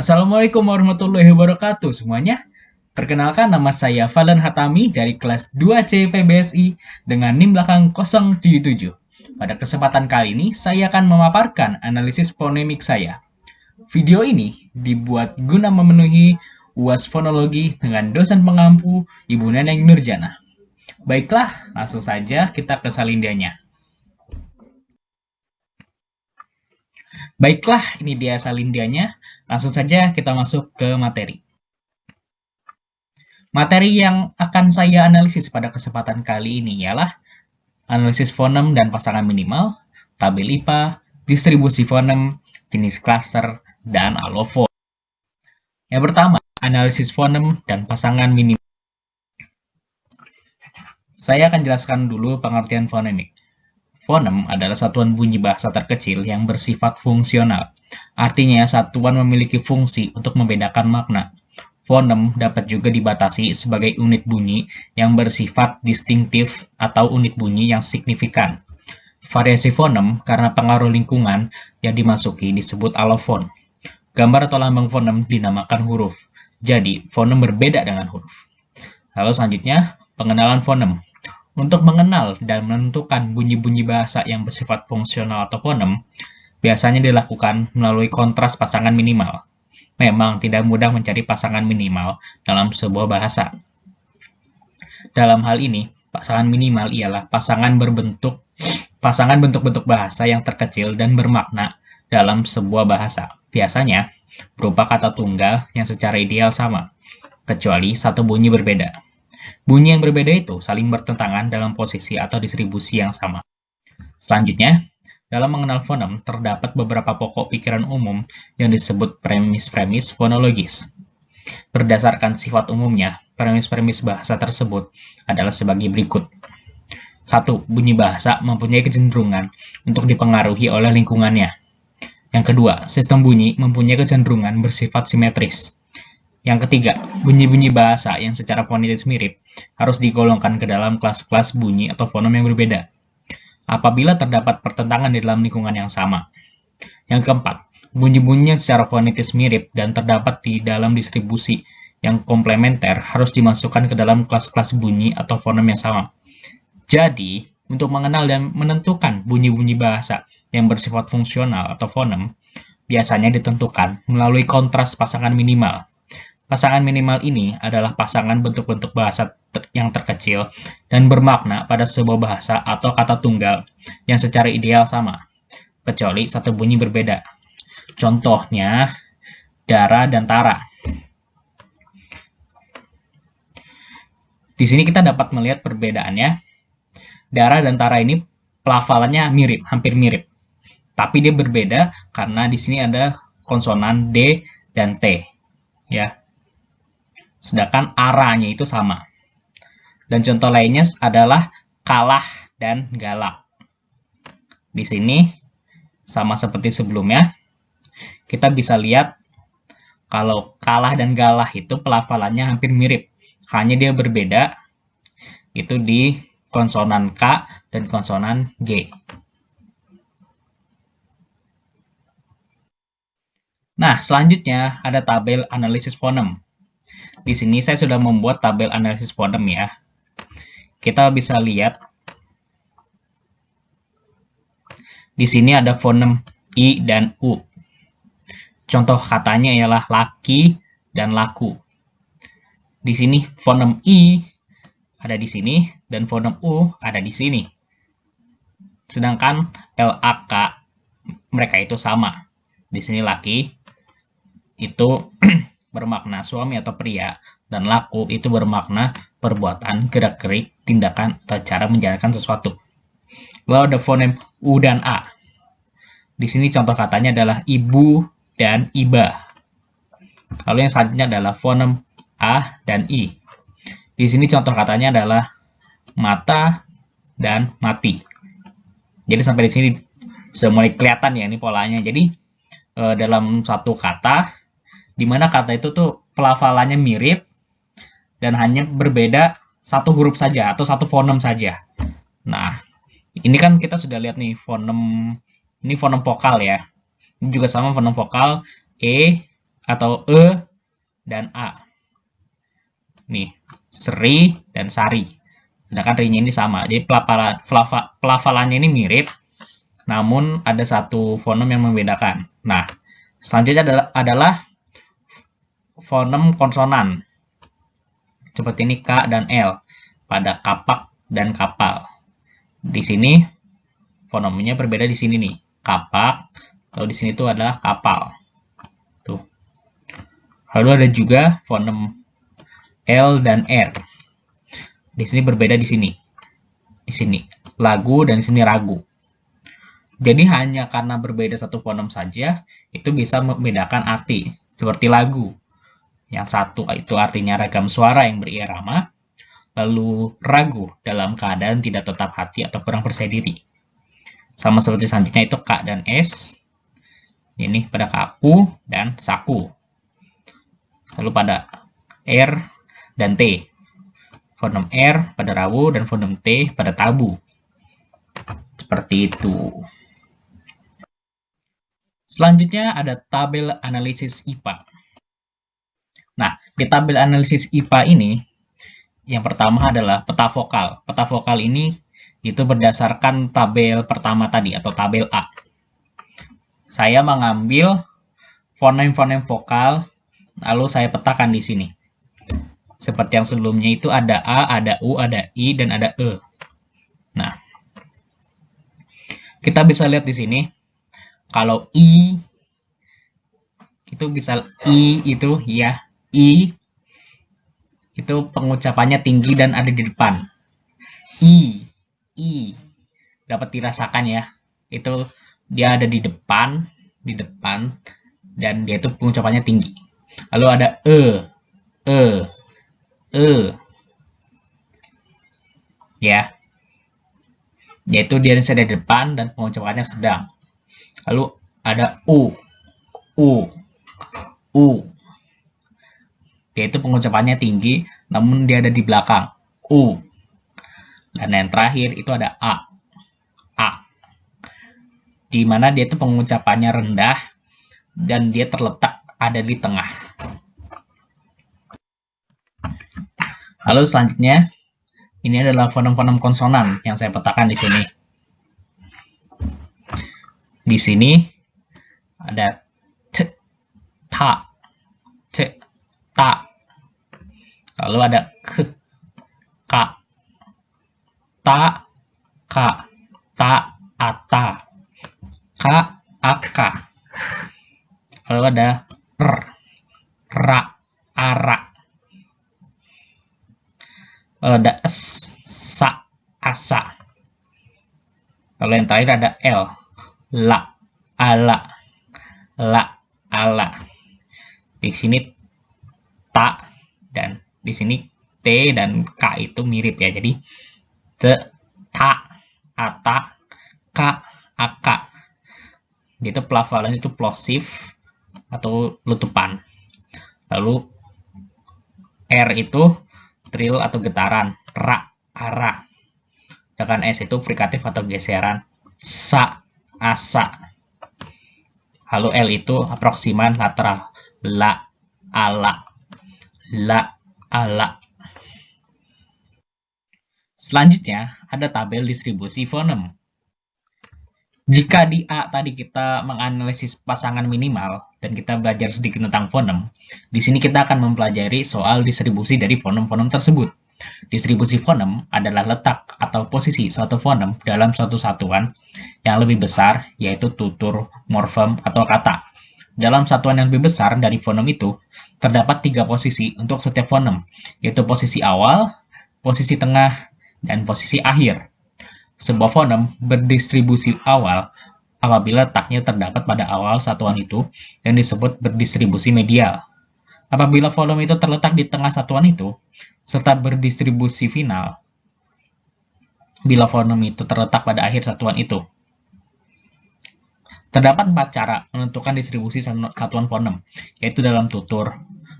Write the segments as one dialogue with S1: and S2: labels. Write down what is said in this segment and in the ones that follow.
S1: Assalamualaikum warahmatullahi wabarakatuh semuanya. Perkenalkan nama saya Valen Hatami dari kelas 2C PBSI dengan NIM belakang 077. Pada kesempatan kali ini saya akan memaparkan analisis fonemik saya. Video ini dibuat guna memenuhi UAS fonologi dengan dosen pengampu Ibu Neneng Nurjana. Baiklah, langsung saja kita ke salindianya. Baiklah, ini dia salindianya. Langsung saja kita masuk ke materi. Materi yang akan saya analisis pada kesempatan kali ini ialah analisis fonem dan pasangan minimal, tabel IPA, distribusi fonem, jenis klaster, dan alofon. Yang pertama, analisis fonem dan pasangan minimal. Saya akan jelaskan dulu pengertian fonemik. Fonem adalah satuan bunyi bahasa terkecil yang bersifat fungsional. Artinya, satuan memiliki fungsi untuk membedakan makna. Fonem dapat juga dibatasi sebagai unit bunyi yang bersifat distintif atau unit bunyi yang signifikan. Variasi fonem karena pengaruh lingkungan yang dimasuki disebut alofon. Gambar atau lambang fonem dinamakan huruf. Jadi, fonem berbeda dengan huruf. Lalu selanjutnya, pengenalan fonem. Untuk mengenal dan menentukan bunyi-bunyi bahasa yang bersifat fungsional atau fonem, biasanya dilakukan melalui kontras pasangan minimal. Memang tidak mudah mencari pasangan minimal dalam sebuah bahasa. Dalam hal ini, pasangan minimal ialah pasangan bentuk-bentuk bahasa yang terkecil dan bermakna dalam sebuah bahasa. Biasanya, berupa kata tunggal yang secara ideal sama, kecuali satu bunyi berbeda. Bunyi yang berbeda itu saling bertentangan dalam posisi atau distribusi yang sama. Selanjutnya, dalam mengenal fonem, terdapat beberapa pokok pikiran umum yang disebut premis-premis fonologis. Berdasarkan sifat umumnya, premis-premis bahasa tersebut adalah sebagai berikut. 1. Bunyi bahasa mempunyai kecenderungan untuk dipengaruhi oleh lingkungannya. Yang kedua, sistem bunyi mempunyai kecenderungan bersifat simetris. Yang ketiga, bunyi-bunyi bahasa yang secara fonetis mirip harus digolongkan ke dalam kelas-kelas bunyi atau fonem yang berbeda apabila terdapat pertentangan di dalam lingkungan yang sama. Yang keempat, bunyi-bunyi secara fonetis mirip dan terdapat di dalam distribusi yang komplementer harus dimasukkan ke dalam kelas-kelas bunyi atau fonem yang sama. Jadi, untuk mengenal dan menentukan bunyi-bunyi bahasa yang bersifat fungsional atau fonem, biasanya ditentukan melalui kontras pasangan minimal. Pasangan minimal ini adalah pasangan bentuk-bentuk bahasa yang terkecil dan bermakna pada sebuah bahasa atau kata tunggal yang secara ideal sama, kecuali satu bunyi berbeda. Contohnya, dara dan tara. Di sini kita dapat melihat perbedaannya. Dara dan tara ini pelafalannya mirip, hampir mirip. Tapi dia berbeda karena di sini ada konsonan D dan T. Ya. Sedangkan aranya itu sama. Dan contoh lainnya adalah kalah dan galak. Di sini sama seperti sebelumnya, kita bisa lihat kalau kalah dan galah itu pelafalannya hampir mirip. Hanya dia berbeda itu di konsonan K dan konsonan G. Nah, selanjutnya ada tabel analisis fonem. Di sini saya sudah membuat tabel analisis fonem ya. Kita bisa lihat di sini ada fonem I dan U. Contoh katanya ialah laki dan laku. Di sini fonem I ada di sini dan fonem U ada di sini. Sedangkan LAK mereka itu sama. Di sini laki itu bermakna suami atau pria, dan laku itu bermakna perbuatan, gerak-gerik, tindakan, atau cara menjalankan sesuatu. Lalu ada fonem U dan A. Di sini contoh katanya adalah ibu dan iba. Lalu yang selanjutnya adalah fonem A dan I. Di sini contoh katanya adalah mata dan mati. Jadi sampai di sini sudah mulai kelihatan ya ini polanya. Jadi dalam satu kata, di mana kata itu tuh pelafalannya mirip dan hanya berbeda satu huruf saja atau satu fonem saja. Nah, ini kan kita sudah lihat nih fonem, ini fonem vokal ya. Ini juga sama fonem vokal E, atau E dan A. Nih, Sri dan Sari. Sedangkan ri-nya ini sama. Jadi pelafalannya ini mirip, namun ada satu fonem yang membedakan. Nah, selanjutnya adalah fonem konsonan. Seperti ini K dan L pada kapak dan kapal. Di sini fonemnya berbeda di sini nih. Kapak, kalau di sini tuh adalah kapal. Tuh. Lalu ada juga fonem L dan R. Di sini berbeda di sini. Di sini lagu dan di sini ragu. Jadi hanya karena berbeda satu fonem saja, itu bisa membedakan arti. Seperti lagu. Yang satu itu artinya ragam suara yang berirama, lalu ragu dalam keadaan tidak tetap hati atau kurang percaya diri. Sama seperti selanjutnya itu K dan S. Ini pada kaku dan saku. Lalu pada R dan T. Fonem R pada rawu dan fonem T pada tabu. Seperti itu. Selanjutnya ada tabel analisis IPA. Nah, di tabel analisis IPA ini, yang pertama adalah peta vokal. Peta vokal ini itu berdasarkan tabel pertama tadi, atau tabel A. Saya mengambil fonem-fonem vokal, lalu saya petakan di sini. Seperti yang sebelumnya itu ada A, ada U, ada I, dan ada E. Nah, kita bisa lihat di sini, kalau I, itu bisa I itu ya, I, itu pengucapannya tinggi dan ada di depan. I, dapat dirasakan ya, itu dia ada di depan, dan dia itu pengucapannya tinggi. Lalu ada ya, yaitu dia ada di depan dan pengucapannya sedang. Lalu ada U. Dia itu pengucapannya tinggi, namun dia ada di belakang. U. Dan yang terakhir itu ada A. Di mana dia itu pengucapannya rendah, dan dia terletak ada di tengah. Lalu selanjutnya, ini adalah fonem-fonem konsonan yang saya petakan di sini. Di sini ada t, ta, lalu ada k, ka, ta, ata, ka, aka, lalu ada ra, ara, lalu ada sa, asa, lalu yang terakhir ada l, la, ala, di sini ta dan di sini t dan k itu mirip ya, jadi te, ta, ata, ka, aka. Dia itu pelafalan itu plosif atau letupan. Lalu r itu trill atau getaran, ra, ara. Sedangkan s itu frikatif atau geseran, sa, asa. Lalu L itu aproksiman lateral, la, ala. Selanjutnya ada tabel distribusi fonem. Jika di A tadi kita menganalisis pasangan minimal dan kita belajar sedikit tentang fonem, di sini kita akan mempelajari soal distribusi dari fonem-fonem tersebut. Distribusi fonem adalah letak atau posisi suatu fonem dalam suatu satuan yang lebih besar, yaitu tutur, morfem, atau kata. Dalam satuan yang lebih besar dari fonem itu, terdapat 3 posisi untuk setiap fonem, yaitu posisi awal, posisi tengah, dan posisi akhir. Sebuah fonem berdistribusi awal apabila letaknya terdapat pada awal satuan itu dan disebut berdistribusi medial. Apabila fonem itu terletak di tengah satuan itu, serta berdistribusi final bila fonem itu terletak pada akhir satuan itu. Terdapat 4 cara menentukan distribusi satuan fonem, yaitu dalam tutur,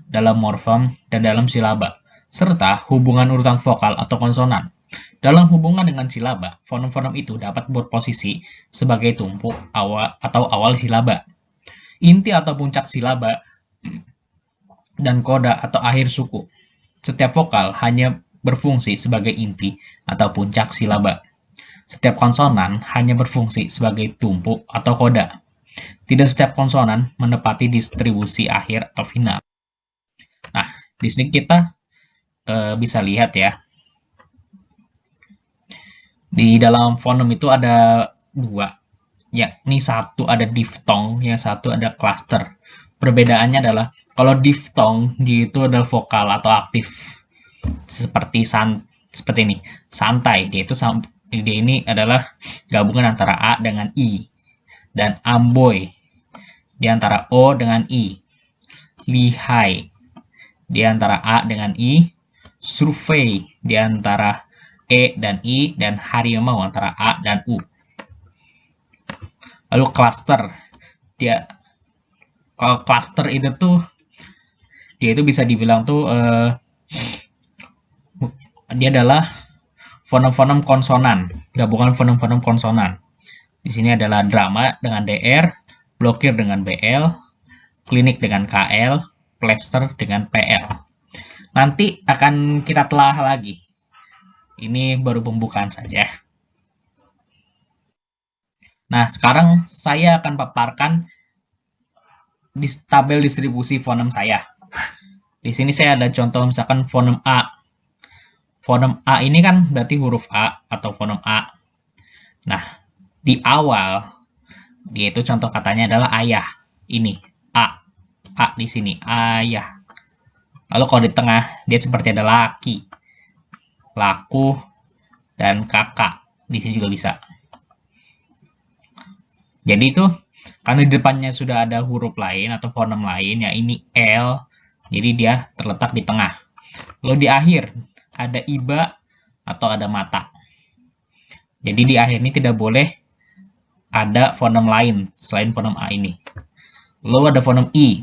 S1: dalam morfem, dan dalam silaba, serta hubungan urutan vokal atau konsonan. Dalam hubungan dengan silaba, fonem-fonem itu dapat berposisi sebagai tumpuk awal atau awal silaba. Inti atau puncak silaba dan koda atau akhir suku. Setiap vokal hanya berfungsi sebagai inti atau puncak silaba. Setiap konsonan hanya berfungsi sebagai tumpuk atau koda. Tidak setiap konsonan menepati distribusi akhir atau final. Nah, di sini kita bisa lihat ya. Di dalam fonem itu ada dua, yakni satu ada diftong, yang satu ada cluster. Perbedaannya adalah kalau diftong dia itu adalah vokal atau aktif seperti ini, santai. Dia ini adalah gabungan antara A dengan I, dan amboy di antara O dengan I, lihai di antara A dengan I, survei di antara E dan I, dan harimau antara A dan U. Lalu cluster, kalau cluster itu tuh dia itu bisa dibilang tuh dia adalah fonem-fonem konsonan, gabungan fonem-fonem konsonan. Di sini adalah drama dengan DR, blokir dengan BL, klinik dengan KL, plaster dengan PL. Nanti akan kita telah lagi. Ini baru pembukaan saja. Nah, sekarang saya akan paparkan di tabel distribusi fonem saya. Di sini saya ada contoh misalkan fonem A. Fonem A ini kan berarti huruf A atau fonem A. Nah, di awal dia itu contoh katanya adalah ayah. Ini A. A di sini ayah. Lalu kalau di tengah dia seperti ada laki, laku, dan kakak. Di sini juga bisa. Jadi itu karena di depannya sudah ada huruf lain atau fonem lain, ya ini L, jadi dia terletak di tengah. Lalu di akhir ada iba atau ada mata. Jadi di akhir ini tidak boleh ada fonem lain selain fonem A ini. Lalu ada fonem I.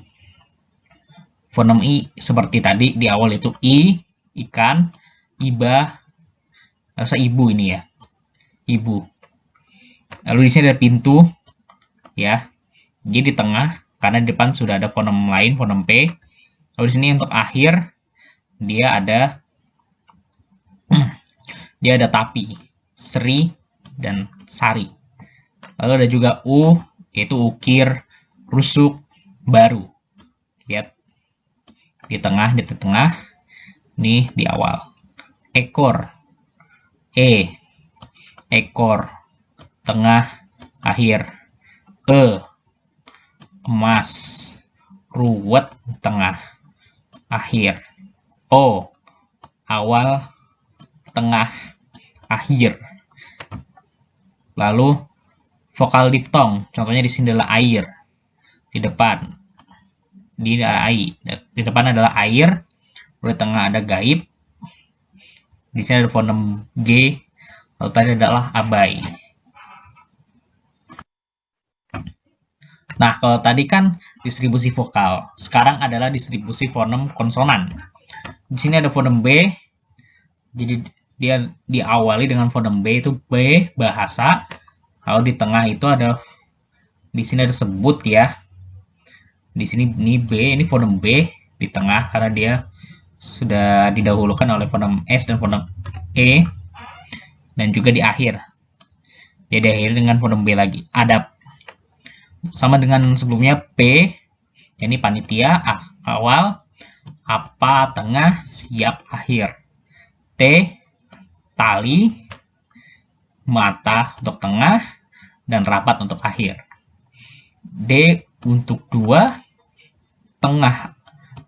S1: Fonem I seperti tadi di awal itu I, ikan, iba, rasa ibu ini ya, ibu. Lalu di sini ada pintu, ya. Jadi di tengah karena di depan sudah ada fonem lain, fonem P. Lalu di sini untuk akhir dia ada tapi, seri, dan sari. Lalu ada juga U, yaitu ukir, rusuk, baru. Lihat di tengah, nih di awal. Ekor, E, ekor, tengah, akhir. E, emas, ruwet, tengah, akhir. O, awal, tengah, akhir. Lalu vokal diftong, contohnya di sini adalah air, di depan, di depan adalah air, di tengah ada gaib, di sini ada fonem G, lalu tadi adalah abai. Nah, kalau tadi kan distribusi vokal, sekarang adalah distribusi fonem konsonan. Di sini ada fonem B, jadi dia diawali dengan fonem B itu B bahasa, lalu di tengah itu ada, di sini ada sebut ya. Di sini ini B, ini fonem B di tengah karena dia sudah didahulukan oleh fonem S dan fonem E, dan juga di akhir. Dia diakhiri dengan fonem B lagi. Adap. Sama dengan sebelumnya P, ini panitia, awal, apa, tengah, siap, akhir. T, tali, mata untuk tengah, dan rapat untuk akhir. D untuk 2, tengah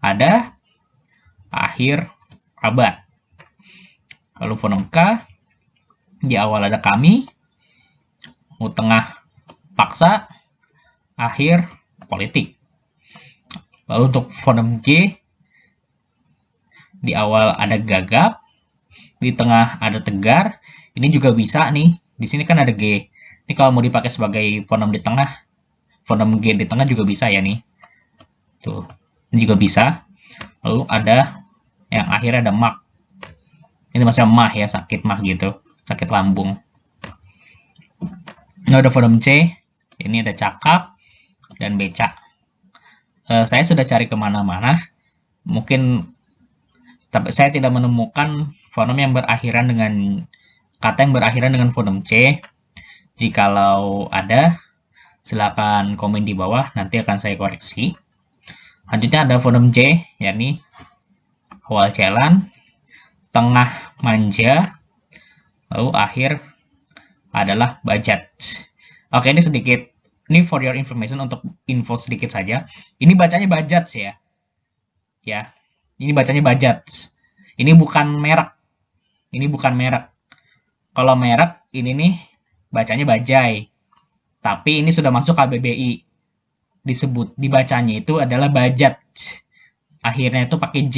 S1: ada, akhir abad. Lalu fonem K, di awal ada kami, tengah paksa, akhir politik. Lalu untuk fonem J, di awal ada gagap, di tengah ada tegar. Ini juga bisa nih. Di sini kan ada G. Ini kalau mau dipakai sebagai fonem di tengah, fonem G di tengah juga bisa ya nih. Tuh, ini juga bisa. Lalu ada yang akhirnya ada mak. Ini masih mah ya, sakit mah gitu, sakit lambung. Ini ada fonem C. Ini ada cakap dan becak. Saya sudah cari kemana-mana, mungkin tapi saya tidak menemukan fonem yang berakhiran dengan kata yang berakhiran dengan fonem C. Jikalau ada, silakan komen di bawah, nanti akan saya koreksi. Selanjutnya ada fonem J, yakni awal jalan, tengah manja, lalu akhir adalah bajat. Oke, ini for your information, untuk info sedikit saja. Ini bacanya bajat ya. Ya, ini bacanya bajat. Ini bukan merek. Kalau merek ini nih bacanya bajai. Tapi ini sudah masuk KBBI. Dibacanya itu adalah bajat. Akhirnya itu pakai J.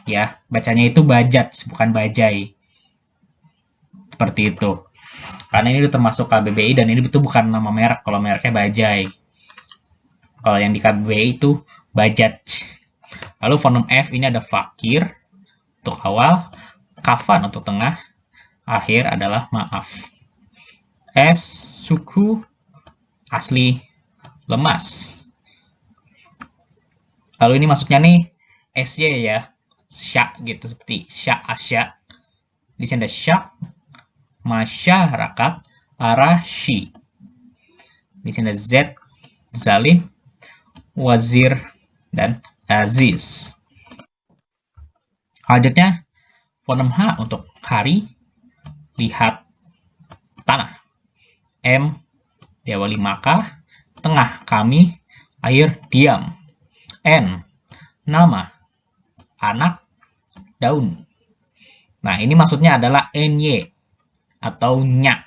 S1: Ya, bacanya itu bajat, bukan bajai. Seperti itu. Karena ini termasuk KBBI dan ini itu bukan nama merek. Kalau mereknya bajai. Kalau yang di KBBI itu bajat. Lalu fonem F ini ada fakir untuk awal, kafan untuk tengah, akhir adalah maaf. S, suku, asli, lemas. Lalu ini maksudnya nih, SY ya, syak gitu, seperti syak, asyak. Di sini ada syak, masyarakat, arashi. Di sini ada Z, zalim, wazir, dan aziz. Selanjutnya, fonem H untuk hari, lihat, tanah. M, diawali maka, tengah kami, akhir diam. N, nama, anak, daun. Nah, ini maksudnya adalah NY atau nya.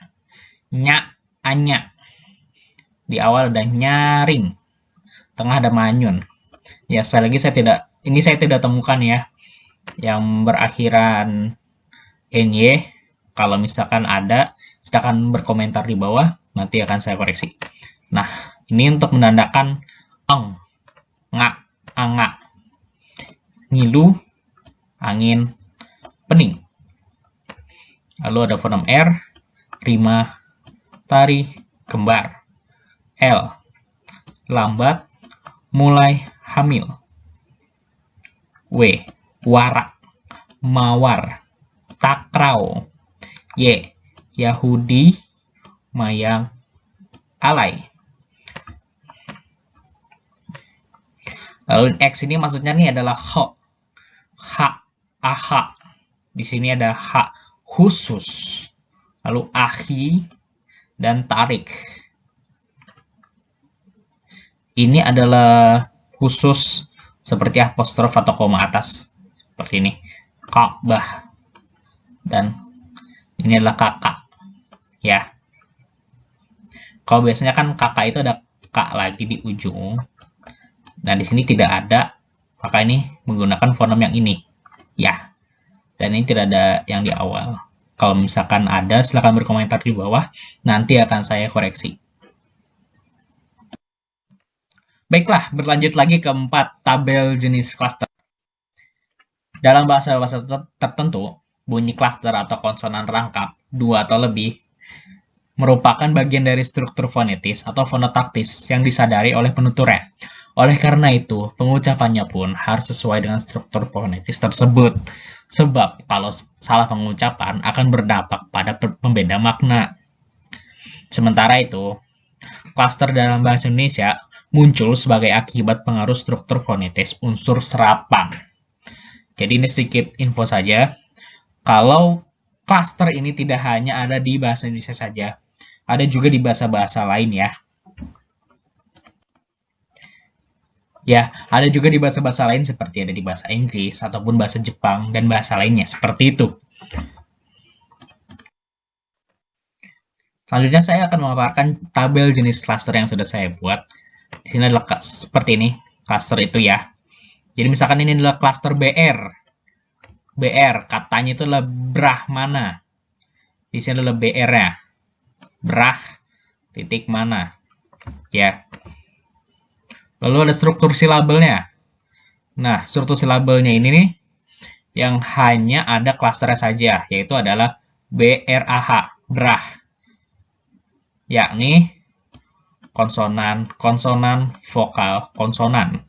S1: Nya, anya. Di awal ada nyaring. Tengah ada manyun. Ya, sekali lagi saya tidak temukan ya yang berakhiran NY. Kalau misalkan ada, silakan berkomentar di bawah, nanti akan saya koreksi. Nah, ini untuk menandakan eng, ngak, angak, ngilu, angin, pening. Lalu ada fonem R, rima, tari, kembar. L, lambat, mulai, hamil. W, warak, mawar, takrau. Y, Yahudi, mayang, alay. Lalu X ini maksudnya nih adalah ho, ha, aha. Di sini ada ha khusus. Lalu ahi dan tarik. Ini adalah khusus seperti apostrof atau koma atas. Seperti ini. Ka'bah. Dan ini adalah kakak. Ya. Kalau biasanya kan kakak itu ada kak lagi di ujung. Nah, di sini tidak ada. Maka ini menggunakan fonem yang ini. Ya. Dan ini tidak ada yang di awal. Kalau misalkan ada, silahkan berkomentar di bawah. Nanti akan saya koreksi. Baiklah, berlanjut lagi ke 4, tabel jenis klaster. Dalam bahasa-bahasa tertentu, bunyi klaster atau konsonan rangkap, 2 atau lebih, merupakan bagian dari struktur fonetis atau fonotaktis yang disadari oleh penuturnya. Oleh karena itu, pengucapannya pun harus sesuai dengan struktur fonetis tersebut. Sebab, kalau salah pengucapan akan berdampak pada pembeda makna. Sementara itu, klaster dalam bahasa Indonesia muncul sebagai akibat pengaruh struktur fonetis unsur serapan. Jadi ini sedikit info saja. Kalau klaster ini tidak hanya ada di bahasa Indonesia saja, ada juga di bahasa-bahasa lain ya. Ya, ada juga di bahasa-bahasa lain seperti ada di bahasa Inggris ataupun bahasa Jepang dan bahasa lainnya seperti itu. Selanjutnya saya akan memaparkan tabel jenis klaster yang sudah saya buat. Di sini adalah seperti ini, klaster itu ya. Jadi misalkan ini adalah klaster BR. BR, katanya itu adalah Brahmana. Di sini adalah BR-nya. Brah, titik mana. Ya. Lalu ada struktur silabelnya. Nah, struktur silabelnya ini nih, yang hanya ada klasternya saja, yaitu adalah BRAH, brah. Yakni konsonan, konsonan, vokal, konsonan.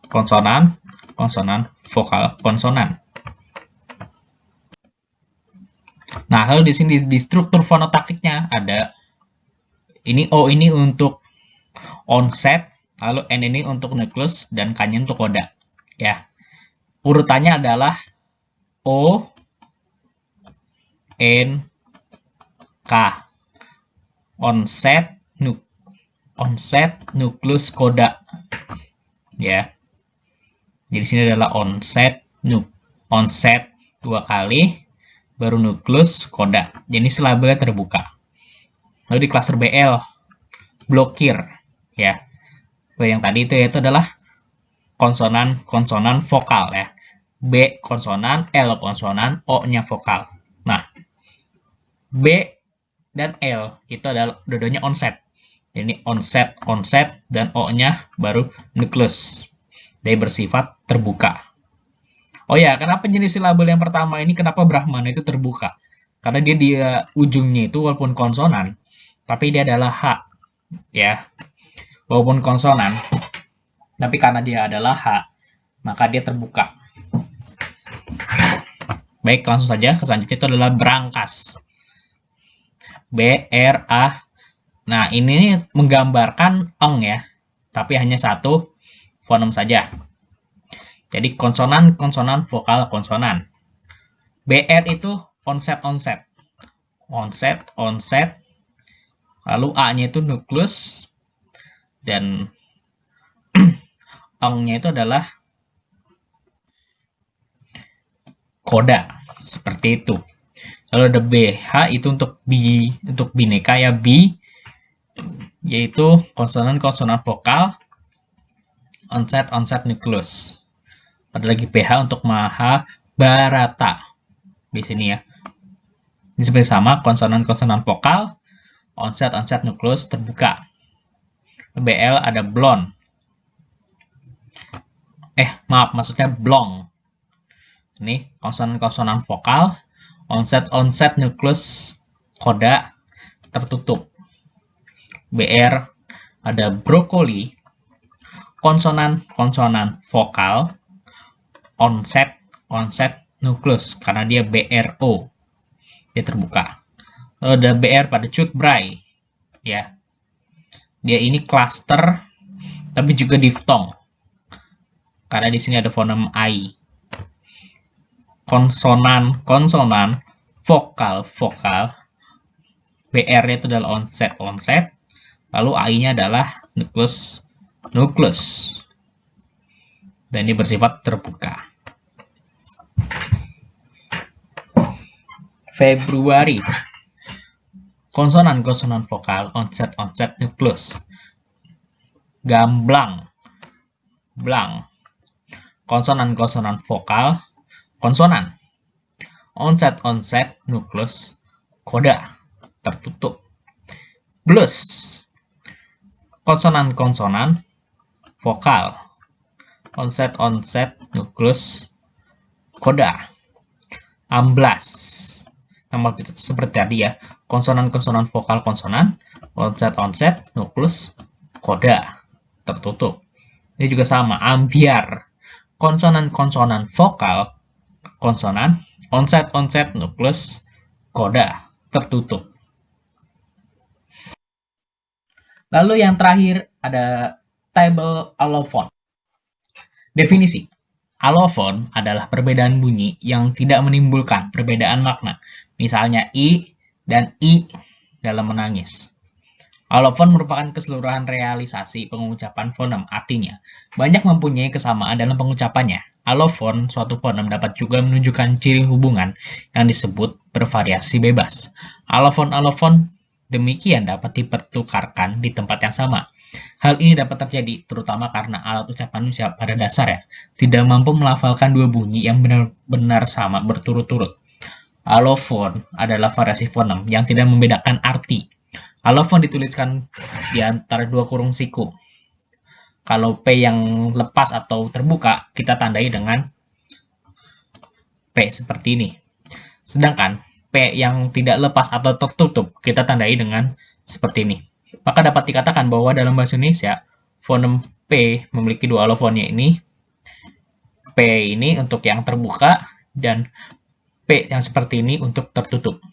S1: Konsonan, konsonan, vokal, konsonan. Nah, lalu di sini di struktur fonotaktiknya ada ini O ini untuk onset, lalu N ini untuk nukleus, dan K-nya untuk koda. Ya, urutannya adalah O, N, K. Onset, nukleus, koda. Ya. Jadi sini adalah onset, onset 2 kali, baru nukleus, koda. Jadi labelnya terbuka. Lalu di klaster BL, blokir. Ya. Yang tadi itu yaitu adalah konsonan, konsonan, vokal ya. B konsonan, L konsonan, O-nya vokal. Nah, B dan L itu adalah dua-duanya onset. Ini onset, onset, dan O-nya baru nukleus. Dia bersifat terbuka. Oh ya, kenapa jenis silabel yang pertama ini, kenapa Brahmana itu terbuka? Karena dia ujungnya itu walaupun konsonan, tapi dia adalah H. Ya, walaupun konsonan, tapi karena dia adalah H, maka dia terbuka. Baik, langsung saja ke selanjutnya itu adalah brankas. B, R, A. Nah, ini menggambarkan eng ya, tapi hanya satu fonem saja. Jadi konsonan, konsonan, vokal, konsonan. BR itu onset, onset. Onset, onset. Lalu A-nya itu nukleus. Dan eng-nya itu adalah koda. Seperti itu. Lalu ada BH itu untuk bineka ya, B. Yaitu konsonan, konsonan, vokal. Onset, onset, nukleus. Ada lagi PH untuk Mahabharata. Di sini ya. Ini seperti sama, konsonan, konsonan, vokal. Onset, onset, nukleus, terbuka. BL ada blond. Maaf, maksudnya blong. Ini konsonan, konsonan, vokal. Onset, onset, nukleus, koda, tertutup. BR ada brokoli. Konsonan, konsonan, vokal, onset, onset, nukleus, karena dia BRO, dia terbuka. Lalu ada BR pada cutbray, ya, dia ini cluster, tapi juga diftong, karena di sini ada fonem I. Konsonan, konsonan, vokal, vokal, BR-nya itu adalah onset, onset, lalu I-nya adalah nukleus, nukleus, dan ini bersifat terbuka. Februari, konsonan, konsonan, vokal, onset, onset, nukleus. Gamblang, blang, konsonan, konsonan, vokal, konsonan, onset, onset, nukleus, koda, tertutup. Blus, konsonan, konsonan, vokal, onset, onset, nukleus, koda. Amblas, nama seperti tadi ya, konsonan, konsonan, vokal, konsonan, onset, onset, nukleus, koda, tertutup. Ini juga sama, ambiar, konsonan, konsonan, vokal, konsonan, onset, onset, nukleus, koda, tertutup. Lalu yang terakhir ada table allofon. Definisi. Allofon adalah perbedaan bunyi yang tidak menimbulkan perbedaan makna. Misalnya I dan I dalam menangis. Allofon merupakan keseluruhan realisasi pengucapan fonem. Artinya, banyak mempunyai kesamaan dalam pengucapannya. Allofon suatu fonem dapat juga menunjukkan ciri hubungan yang disebut bervariasi bebas. Allofon-allofon demikian dapat dipertukarkan di tempat yang sama. Hal ini dapat terjadi terutama karena alat ucapan manusia pada dasarnya tidak mampu melafalkan dua bunyi yang benar-benar sama berturut-turut. Allofon adalah variasi fonem yang tidak membedakan arti. Allofon dituliskan di antara dua kurung siku. Kalau P yang lepas atau terbuka, kita tandai dengan P seperti ini. Sedangkan P yang tidak lepas atau tertutup, kita tandai dengan seperti ini. Maka dapat dikatakan bahwa dalam bahasa Indonesia, fonem P memiliki dua allofonnya ini. P ini untuk yang terbuka, dan P yang seperti ini untuk tertutup.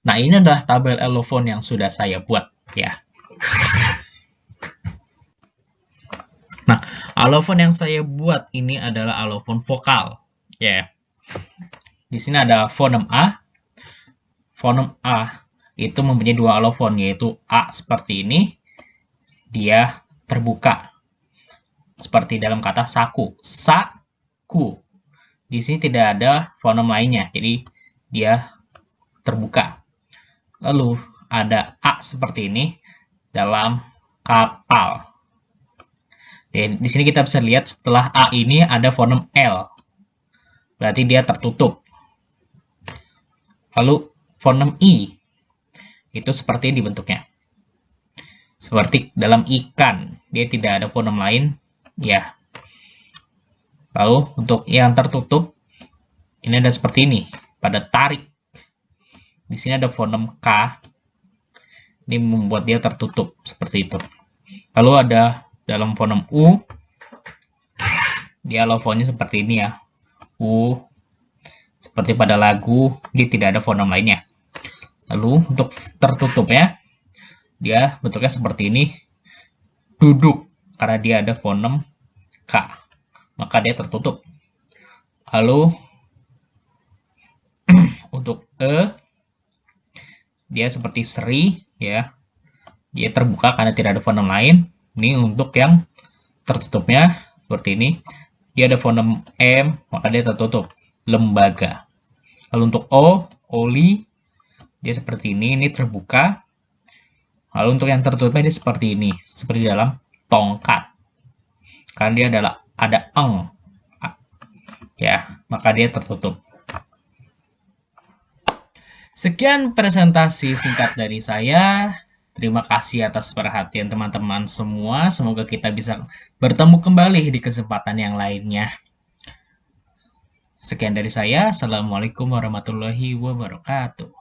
S1: Nah, ini adalah tabel allofon yang sudah saya buat, ya. Nah, allofon yang saya buat ini adalah allofon vokal, ya. Di sini ada fonem A. Fonem A itu mempunyai dua allofon, yaitu A seperti ini, dia terbuka. Seperti dalam kata saku, saku. Di sini tidak ada fonem lainnya, jadi dia terbuka. Lalu ada A seperti ini dalam kapal. Dan di sini kita bisa lihat setelah A ini ada fonem L. Berarti dia tertutup. Lalu fonem I itu seperti ini bentuknya. Seperti dalam ikan, dia tidak ada fonem lain, ya. Lalu untuk yang tertutup ini ada seperti ini pada tarik. Di sini ada fonem K. Ini membuat dia tertutup seperti itu. Lalu ada dalam fonem U. Dia allofonnya seperti ini ya. U. Seperti pada lagu, dia tidak ada fonem lainnya. Lalu untuk tertutupnya, dia bentuknya seperti ini. Duduk. Karena dia ada fonem K. Maka dia tertutup. Lalu untuk E, dia seperti seri, ya. Dia terbuka karena tidak ada fonem lain. Ini untuk yang tertutupnya seperti ini. Dia ada fonem M, maka dia tertutup. Lembaga. Lalu untuk O, oli, dia seperti ini terbuka. Lalu untuk yang tertutupnya dia seperti ini, seperti dalam tongkat. Karena dia adalah ada eng, ya, maka dia tertutup. Sekian presentasi singkat dari saya. Terima kasih atas perhatian teman-teman semua. Semoga kita bisa bertemu kembali di kesempatan yang lainnya. Sekian dari saya. Assalamualaikum warahmatullahi wabarakatuh.